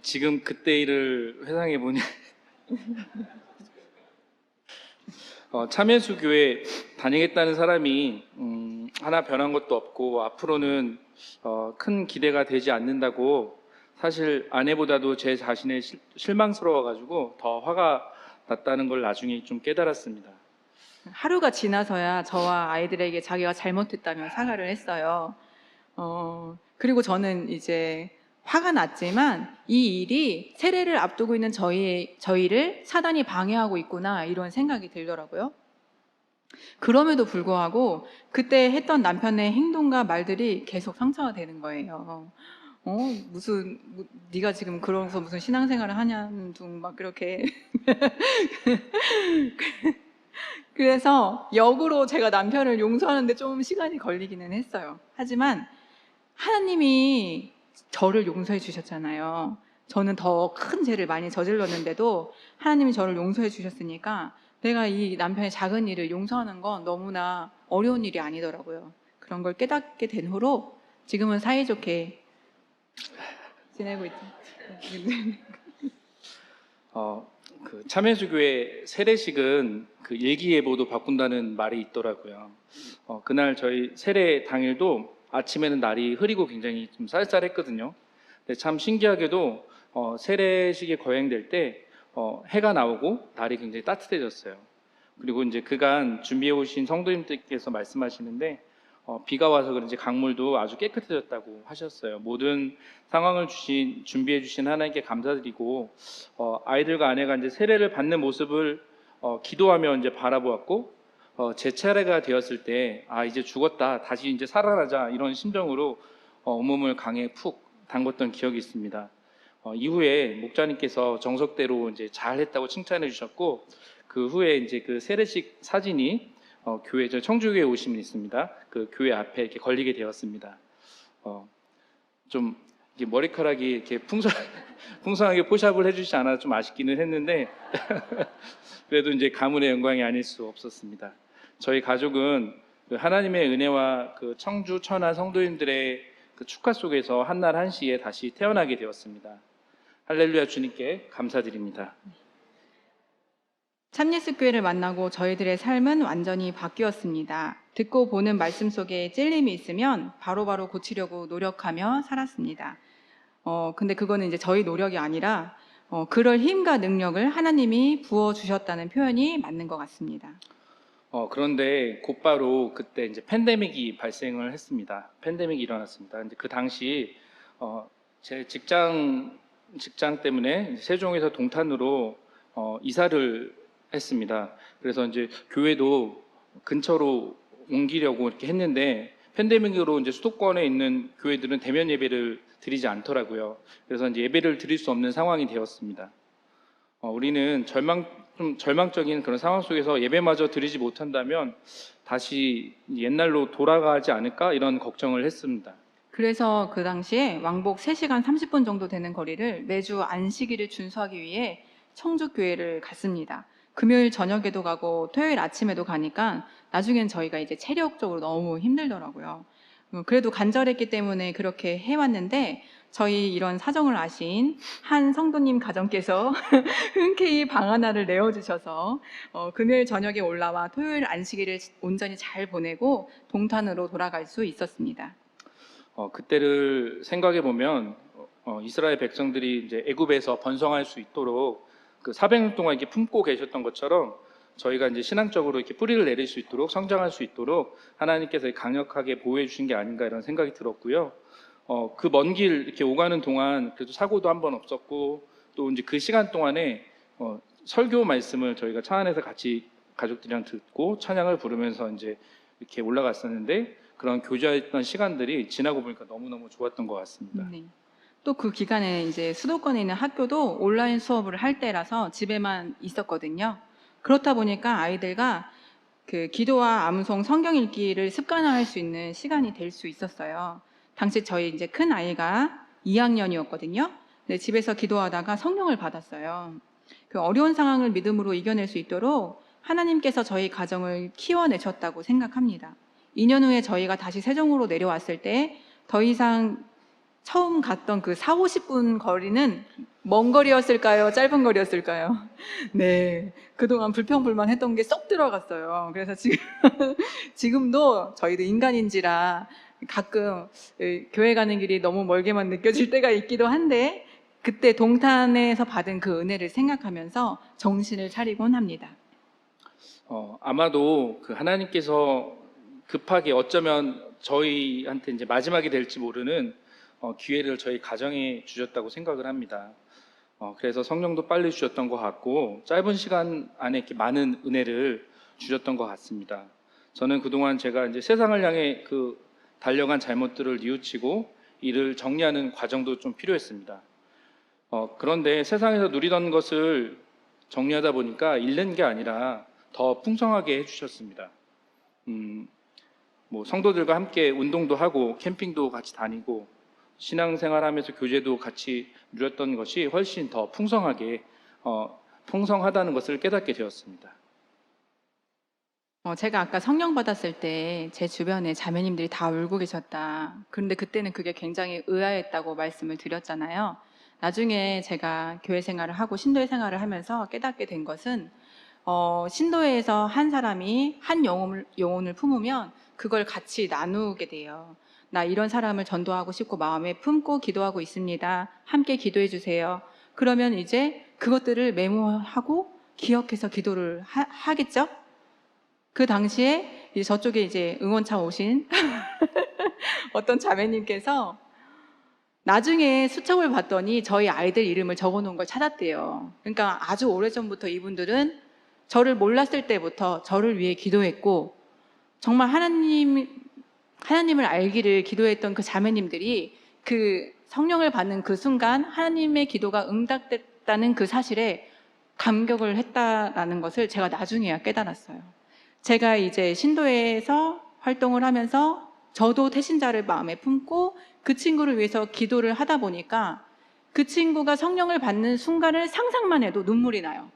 지금 그때 일을 회상해 보니 참예수 교회 다니겠다는 사람이 하나 변한 것도 없고 앞으로는 큰 기대가 되지 않는다고 사실 아내보다도 제 자신에 실망스러워가지고 더 화가 났다는 걸 나중에 좀 깨달았습니다. 하루가 지나서야 저와 아이들에게 자기가 잘못했다면 사과를 했어요. 그리고 저는 이제 화가 났지만 이 일이 세례를 앞두고 있는 저희를 사단이 방해하고 있구나 이런 생각이 들더라고요. 그럼에도 불구하고 그때 했던 남편의 행동과 말들이 계속 상처가 되는 거예요. 네가 지금 그러면서 무슨 신앙생활을 하냐는 둥 막 그렇게. 그래서 역으로 제가 남편을 용서하는데 좀 시간이 걸리기는 했어요. 하지만 하나님이 저를 용서해 주셨잖아요. 저는 더 큰 죄를 많이 저질렀는데도 하나님이 저를 용서해 주셨으니까 내가 이 남편의 작은 일을 용서하는 건 너무나 어려운 일이 아니더라고요. 그런 걸 깨닫게 된 후로 지금은 사이좋게 지내고 있죠. 그 참여주교회 세례식은 그 일기예보도 바꾼다는 말이 있더라고요. 그날 저희 세례 당일도 아침에는 날이 흐리고 굉장히 좀 쌀쌀했거든요. 근데 참 신기하게도 세례식이 거행될 때 해가 나오고 날이 굉장히 따뜻해졌어요. 그리고 이제 그간 준비해 오신 성도님들께서 말씀하시는데 비가 와서 그런지 강물도 아주 깨끗해졌다고 하셨어요. 모든 상황을 준비해 주신 하나님께 감사드리고 아이들과 아내가 이제 세례를 받는 모습을 기도하며 이제 바라보았고 제 차례가 되었을 때 이제 죽었다 다시 이제 살아나자 이런 심정으로 온몸을 강에 푹 담궜던 기억이 있습니다. 이후에 목자님께서 정석대로 이제 잘했다고 칭찬해 주셨고 그 후에 이제 그 세례식 사진이 교회 저 청주교회 오시면 있습니다. 그 교회 앞에 이렇게 걸리게 되었습니다. 좀 이게 머리카락이 이렇게 풍성하게 포샵을 해주지 않아서 좀 아쉽기는 했는데 그래도 이제 가문의 영광이 아닐 수 없었습니다. 저희 가족은 그 하나님의 은혜와 그 청주 천안 성도님들의 그 축하 속에서 한날 한시에 다시 태어나게 되었습니다. 할렐루야 주님께 감사드립니다. 참예수교회를 만나고 저희들의 삶은 완전히 바뀌었습니다. 듣고 보는 말씀 속에 찔림이 있으면 바로바로 고치려고 노력하며 살았습니다. 근데 그거는 이제 저희 노력이 아니라 그럴 힘과 능력을 하나님이 부어주셨다는 표현이 맞는 것 같습니다. 그런데 곧바로 그때 이제 팬데믹이 발생을 했습니다. 팬데믹이 일어났습니다. 근데 그 당시 제 직장 때문에 세종에서 동탄으로 이사를 했습니다. 그래서 이제 교회도 근처로 옮기려고 이렇게 했는데 팬데믹으로 이제 수도권에 있는 교회들은 대면 예배를 드리지 않더라고요. 그래서 이제 예배를 드릴 수 없는 상황이 되었습니다. 우리는 좀 절망적인 그런 상황 속에서 예배마저 드리지 못한다면 다시 옛날로 돌아가지 않을까 이런 걱정을 했습니다. 그래서 그 당시에 왕복 3시간 30분 정도 되는 거리를 매주 안식일을 준수하기 위해 청주교회를 갔습니다. 금요일 저녁에도 가고 토요일 아침에도 가니까 나중엔 저희가 이제 체력적으로 너무 힘들더라고요. 그래도 간절했기 때문에 그렇게 해왔는데 저희 이런 사정을 아신 한 성도님 가정께서 흔쾌히 방 하나를 내어주셔서 금요일 저녁에 올라와 토요일 안식일을 온전히 잘 보내고 동탄으로 돌아갈 수 있었습니다. 그때를 생각해 보면 이스라엘 백성들이 이제 애굽에서 번성할 수 있도록 그 400년 동안 이렇게 품고 계셨던 것처럼 저희가 이제 신앙적으로 이렇게 뿌리를 내릴 수 있도록 성장할 수 있도록 하나님께서 강력하게 보호해 주신 게 아닌가 이런 생각이 들었고요. 그 먼 길 이렇게 오가는 동안 그래도 사고도 한 번 없었고 또 이제 그 시간 동안에 설교 말씀을 저희가 차 안에서 같이 가족들이랑 듣고 찬양을 부르면서 이제 이렇게 올라갔었는데 그런 교제했던 시간들이 지나고 보니까 너무너무 좋았던 것 같습니다. 네. 또 그 기간에 이제 수도권에 있는 학교도 온라인 수업을 할 때라서 집에만 있었거든요. 그렇다 보니까 아이들과 그 기도와 암송 성경 읽기를 습관화할 수 있는 시간이 될 수 있었어요. 당시 저희 이제 큰 아이가 2학년이었거든요. 네, 집에서 기도하다가 성령을 받았어요. 그 어려운 상황을 믿음으로 이겨낼 수 있도록 하나님께서 저희 가정을 키워내셨다고 생각합니다. 2년 후에 저희가 다시 세종으로 내려왔을 때 더 이상 처음 갔던 그 40-50분 거리는 먼 거리였을까요? 짧은 거리였을까요? 네. 그동안 불평불만 했던 게 쏙 들어갔어요. 그래서 지금도 저희도 인간인지라 가끔 교회 가는 길이 너무 멀게만 느껴질 때가 있기도 한데 그때 동탄에서 받은 그 은혜를 생각하면서 정신을 차리곤 합니다. 아마도 그 하나님께서 급하게 어쩌면 저희한테 이제 마지막이 될지 모르는 기회를 저희 가정에 주셨다고 생각을 합니다. 그래서 성령도 빨리 주셨던 것 같고 짧은 시간 안에 이렇게 많은 은혜를 주셨던 것 같습니다. 저는 그동안 제가 이제 세상을 향해 그 달려간 잘못들을 뉘우치고 이를 정리하는 과정도 좀 필요했습니다. 그런데 세상에서 누리던 것을 정리하다 보니까 잃는 게 아니라 더 풍성하게 해주셨습니다. 뭐 성도들과 함께 운동도 하고 캠핑도 같이 다니고 신앙생활하면서 교제도 같이 누렸던 것이 훨씬 더 풍성하게 풍성하다는 것을 깨닫게 되었습니다. 제가 아까 성령 받았을 때 제 주변에 자매님들이 다 울고 계셨다. 그런데 그때는 그게 굉장히 의아했다고 말씀을 드렸잖아요. 나중에 제가 교회 생활을 하고 신도회 생활을 하면서 깨닫게 된 것은 신도회에서 한 사람이 한 영혼을 품으면 그걸 같이 나누게 돼요. 나 이런 사람을 전도하고 싶고 마음에 품고 기도하고 있습니다. 함께 기도해 주세요. 그러면 이제 그것들을 메모하고 기억해서 기도를 하겠죠? 그 당시에 저쪽에 이제 응원차 오신 어떤 자매님께서 나중에 수첩을 봤더니 저희 아이들 이름을 적어 놓은 걸 찾았대요. 그러니까 아주 오래전부터 이분들은 저를 몰랐을 때부터 저를 위해 기도했고 정말 하나님을 알기를 기도했던 그 자매님들이 그 성령을 받는 그 순간 하나님의 기도가 응답됐다는 그 사실에 감격을 했다라는 것을 제가 나중에야 깨달았어요. 제가 이제 신도에서 활동을 하면서 저도 태신자를 마음에 품고 그 친구를 위해서 기도를 하다 보니까 그 친구가 성령을 받는 순간을 상상만 해도 눈물이 나요.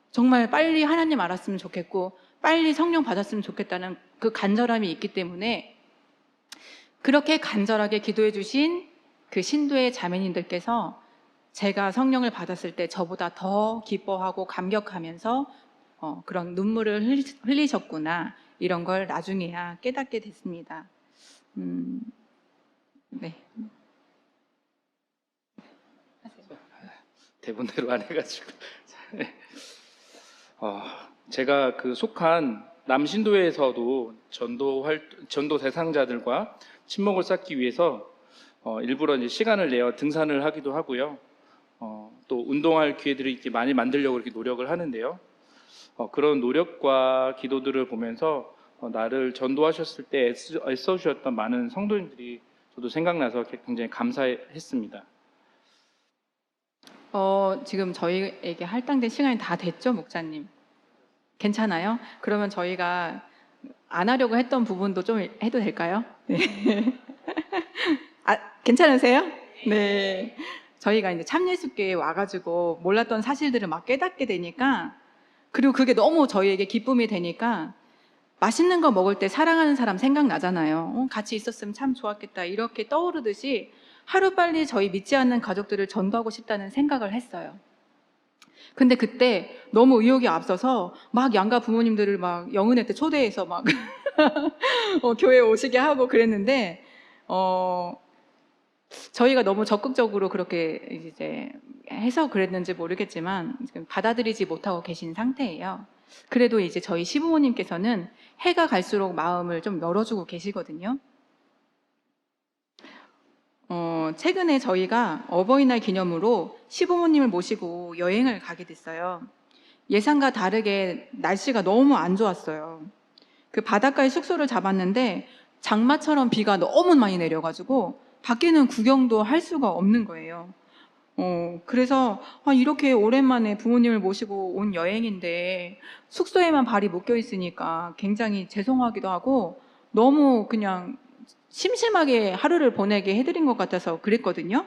정말 빨리 하나님 알았으면 좋겠고 빨리 성령 받았으면 좋겠다는 그 간절함이 있기 때문에 그렇게 간절하게 기도해 주신 그 신도의 자매님들께서 제가 성령을 받았을 때 저보다 더 기뻐하고 감격하면서 그런 눈물을 흘리셨구나 이런 걸 나중에야 깨닫게 됐습니다. 네. 대본대로 안 해가지고 제가 그 속한 남신도에서도 전도 대상자들과 친목을 쌓기 위해서 일부러 이제 시간을 내어 등산을 하기도 하고요. 또 운동할 기회들을 이렇게 많이 만들려고 이렇게 노력을 하는데요. 그런 노력과 기도들을 보면서 나를 전도하셨을 때 애써주셨던 많은 성도님들이 저도 생각나서 굉장히 감사했습니다. 지금 저희에게 할당된 시간이 다 됐죠, 목사님? 괜찮아요? 그러면 저희가 안 하려고 했던 부분도 좀 해도 될까요? 네. 괜찮으세요? 네. 저희가 이제 참예수교에 와가지고 몰랐던 사실들을 막 깨닫게 되니까 그리고 그게 너무 저희에게 기쁨이 되니까 맛있는 거 먹을 때 사랑하는 사람 생각나잖아요. 같이 있었으면 참 좋았겠다. 이렇게 떠오르듯이 하루빨리 저희 믿지 않는 가족들을 전도하고 싶다는 생각을 했어요. 근데 그때 너무 의욕이 앞서서 막 양가 부모님들을 막 영은회 때 초대해서 막 교회에 오시게 하고 그랬는데 저희가 너무 적극적으로 그렇게 이제 해서 그랬는지 모르겠지만 지금 받아들이지 못하고 계신 상태예요. 그래도 이제 저희 시부모님께서는 해가 갈수록 마음을 좀 열어주고 계시거든요. 최근에 저희가 어버이날 기념으로 시부모님을 모시고 여행을 가게 됐어요. 예상과 다르게 날씨가 너무 안 좋았어요. 그 바닷가에 숙소를 잡았는데 장마처럼 비가 너무 많이 내려가지고 밖에는 구경도 할 수가 없는 거예요. 그래서 이렇게 오랜만에 부모님을 모시고 온 여행인데 숙소에만 발이 묶여 있으니까 굉장히 죄송하기도 하고 너무 그냥 심심하게 하루를 보내게 해드린 것 같아서 그랬거든요.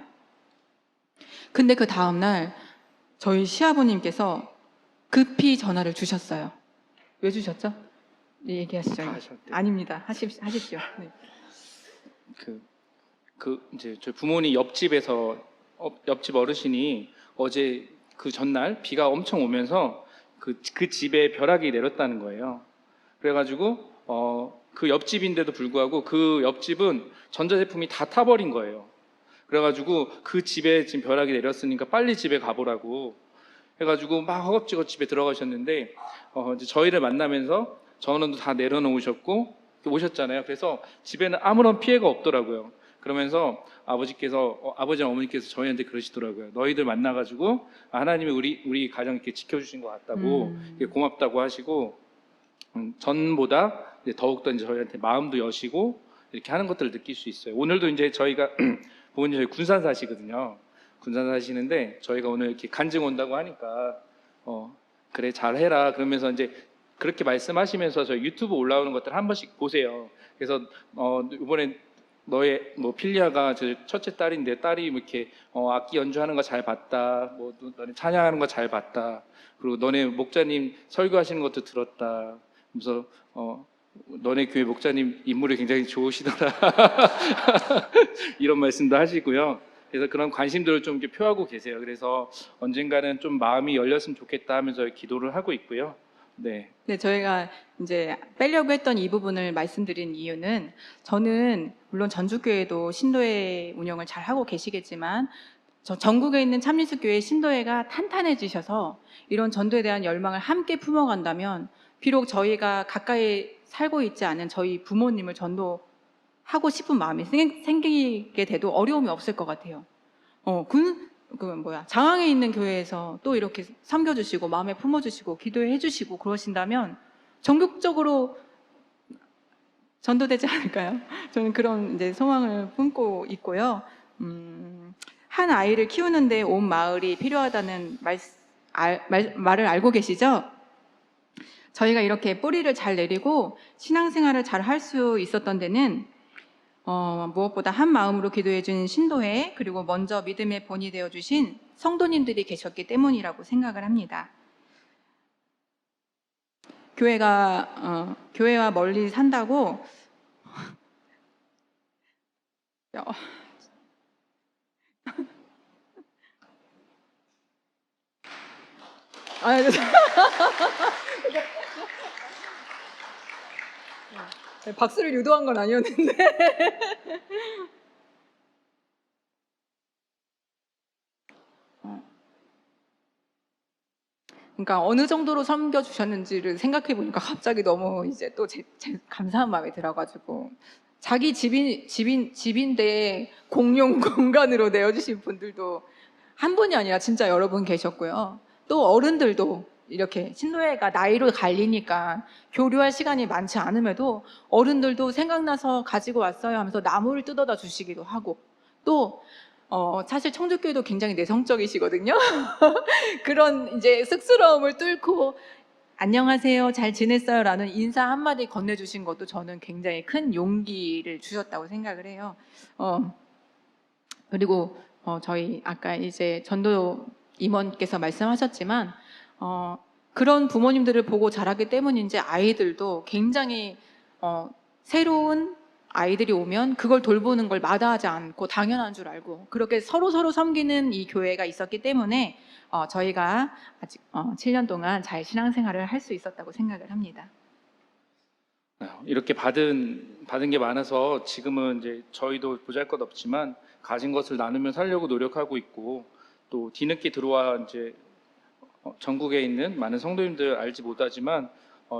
근데 그 다음날 저희 시아버님께서 급히 전화를 주셨어요. 왜 주셨죠? 네, 얘기하시죠. 아닙니다. 하십시오. 네. 이제 저희 부모님 옆집에서 옆집 어르신이 어제 그 전날 비가 엄청 오면서 그 집에 벼락이 내렸다는 거예요. 그래가지고 그 옆집인데도 불구하고 그 옆집은 전자제품이 다 타버린 거예요. 그래가지고 그 집에 지금 벼락이 내렸으니까 빨리 집에 가보라고 해가지고 막 허겁지겁 집에 들어가셨는데 이제 저희를 만나면서 전원도 다 내려놓으셨고 오셨잖아요. 그래서 집에는 아무런 피해가 없더라고요. 그러면서 아버지랑 어머니께서 저희한테 그러시더라고요. 너희들 만나가지고 하나님이 우리 가정 이렇게 지켜주신 것 같다고 이렇게 고맙다고 하시고 전보다 이제 더욱더 이제 저희한테 마음도 여시고 이렇게 하는 것들을 느낄 수 있어요. 오늘도 이제 저희가 부모님 저희 군산 사시거든요. 군산 사시는데 저희가 오늘 이렇게 간증 온다고 하니까 그래 잘해라 그러면서 이제 그렇게 말씀하시면서 저희 유튜브 올라오는 것들 한 번씩 보세요. 그래서 이번에 너의 뭐 필리아가 저 첫째 딸인데 딸이 뭐 이렇게 악기 연주하는 거 잘 봤다. 뭐 너네 찬양하는 거 잘 봤다. 그리고 너네 목자님 설교하시는 것도 들었다. 그래서 너네 교회 목자님 인물이 굉장히 좋으시더라. 이런 말씀도 하시고요. 그래서 그런 관심들을 좀 이렇게 표하고 계세요. 그래서 언젠가는 좀 마음이 열렸으면 좋겠다 하면서 기도를 하고 있고요. 네. 네, 저희가 이제 빼려고 했던 이 부분을 말씀드린 이유는 저는 물론 전주교회도 신도회 운영을 잘 하고 계시겠지만 전국에 있는 참리수교회 신도회가 탄탄해지셔서 이런 전도에 대한 열망을 함께 품어간다면 비록 저희가 가까이 살고 있지 않은 저희 부모님을 전도하고 싶은 마음이 생기게 돼도 어려움이 없을 것 같아요. 장항에 있는 교회에서 또 이렇게 섬겨주시고 마음에 품어주시고 기도해주시고 그러신다면 전국적으로 전도되지 않을까요? 저는 그런 이제 소망을 품고 있고요. 한 아이를 키우는데 온 마을이 필요하다는 말을 알고 계시죠? 저희가 이렇게 뿌리를 잘 내리고 신앙생활을 잘 할 수 있었던 데는 무엇보다 한 마음으로 기도해준 신도회 그리고 먼저 믿음의 본이 되어주신 성도님들이 계셨기 때문이라고 생각을 합니다. 교회와 멀리 산다고 박수를 유도한 건 아니었는데 그러니까 어느 정도로 섬겨주셨는지를 생각해 보니까 갑자기 너무 이제 또 제 감사한 마음이 들어가지고 자기 집인데 공용 공간으로 내어주신 분들도 한 분이 아니라 진짜 여러 분 계셨고요. 또 어른들도 이렇게 신도회가 나이로 갈리니까 교류할 시간이 많지 않음에도 어른들도 생각나서 가지고 왔어요 하면서 나무를 뜯어다 주시기도 하고 또 사실 청주교회도 굉장히 내성적이시거든요. 그런 이제 쑥스러움을 뚫고 안녕하세요, 잘 지냈어요 라는 인사 한마디 건네주신 것도 저는 굉장히 큰 용기를 주셨다고 생각을 해요. 그리고 저희 아까 이제 전도 임원께서 말씀하셨지만 그런 부모님들을 보고 자라기 때문인지 아이들도 굉장히 새로운 아이들이 오면 그걸 돌보는 걸 마다하지 않고 당연한 줄 알고 그렇게 서로 섬기는 이 교회가 있었기 때문에 저희가 아직 7년 동안 잘 신앙생활을 할 수 있었다고 생각을 합니다. 이렇게 받은 게 많아서 지금은 이제 저희도 보잘것없지만 가진 것을 나누며 살려고 노력하고 있고 또 뒤늦게 들어와 이제 전국에 있는 많은 성도님들 알지 못하지만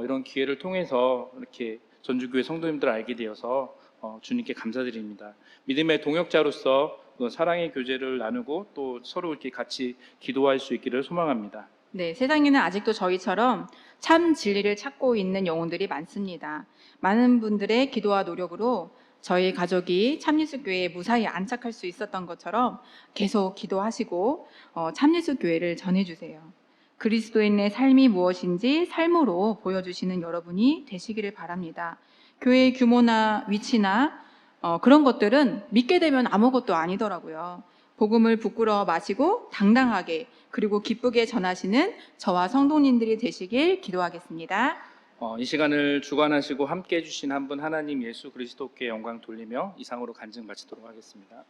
이런 기회를 통해서 이렇게 전주교회 성도님들 알게 되어서 주님께 감사드립니다. 믿음의 동역자로서 사랑의 교제를 나누고 또 서로 이렇게 같이 기도할 수 있기를 소망합니다. 네, 세상에는 아직도 저희처럼 참 진리를 찾고 있는 영혼들이 많습니다. 많은 분들의 기도와 노력으로 저희 가족이 참예수교회에 무사히 안착할 수 있었던 것처럼 계속 기도하시고 참예수교회를 전해주세요. 그리스도인의 삶이 무엇인지 삶으로 보여주시는 여러분이 되시기를 바랍니다. 교회의 규모나 위치나 그런 것들은 믿게 되면 아무것도 아니더라고요. 복음을 부끄러워 마시고 당당하게 그리고 기쁘게 전하시는 저와 성도님들이 되시길 기도하겠습니다. 이 시간을 주관하시고 함께 해주신 한 분 하나님 예수 그리스도께 영광 돌리며 이상으로 간증 마치도록 하겠습니다.